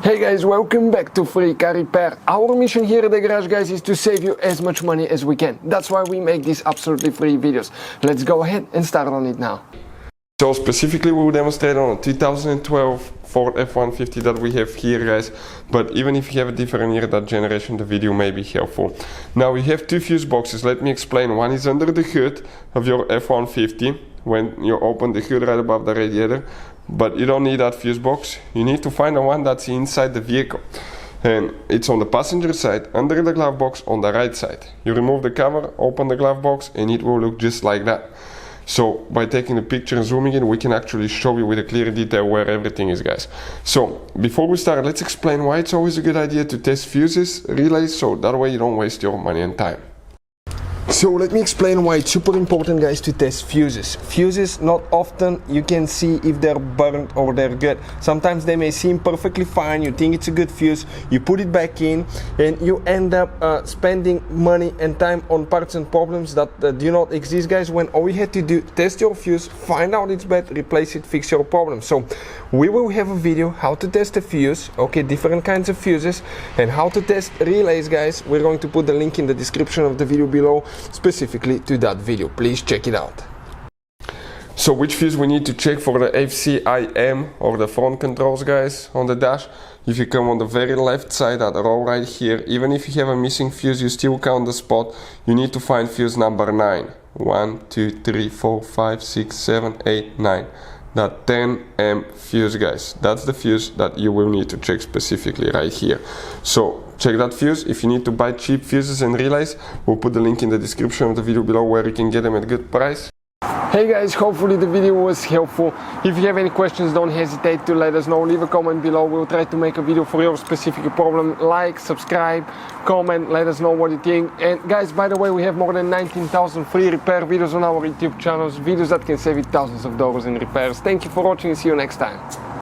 Hey guys, welcome back to Free Car Repair. Our mission here at the garage, guys, is to save you as much money as we can. That's why we make these absolutely free videos. Let's go ahead and start on it now. So specifically we will demonstrate on a 2012 Ford F-150 that we have here, guys, but even if you have a different year, that generation, the video may be helpful. Now we have two fuse boxes. Let me explain. One is under the hood of your F-150 when you open the hood right above the radiator, but you don't need that fuse box. You need to find the one that's inside the vehicle, and it's on the passenger side under the glove box on the right side. You remove the cover, open the glove box, and it will look just like that. So by taking the picture and zooming in, we can actually show you with a clear detail where everything is, guys. So before we start, let's explain why it's always a good idea to test fuses, relays, so that way you don't waste your money and time. So let me explain why it's super important, guys, to test fuses. Fuses, not often you can see if they're burnt or they're good. Sometimes they may seem perfectly fine, you think it's a good fuse, you put it back in, and you end up spending money and time on parts and problems that do not exist, guys, when all you had to do, test your fuse, find out it's bad, replace it, fix your problem. So we will have a video how to test a fuse, okay, different kinds of fuses, and how to test relays, guys. We're going to put the link in the description of the video below, specifically to that video. Please check it out. So which fuse we need to check for the FCIM or the front controls, guys, on the dash? If you come on the very left side, that row right here, even if you have a missing fuse, you still count the spot. You need to find fuse number 9. 1, 2, 3, 4, 5, 6, 7, 8, 9. That 10M fuse, guys. That's the fuse that you will need to check specifically right here. So check that fuse. If you need to buy cheap fuses and relays, we'll put the link in the description of the video below where you can get them at a good price. Hey guys, hopefully the video was helpful. If you have any questions, don't hesitate to let us know. Leave a comment below. We'll try to make a video for your specific problem. Like, subscribe, comment, let us know what you think. And guys, by the way, we have more than 19,000 free repair videos on our YouTube channels, videos that can save you thousands of dollars in repairs. Thank you for watching and see you next time.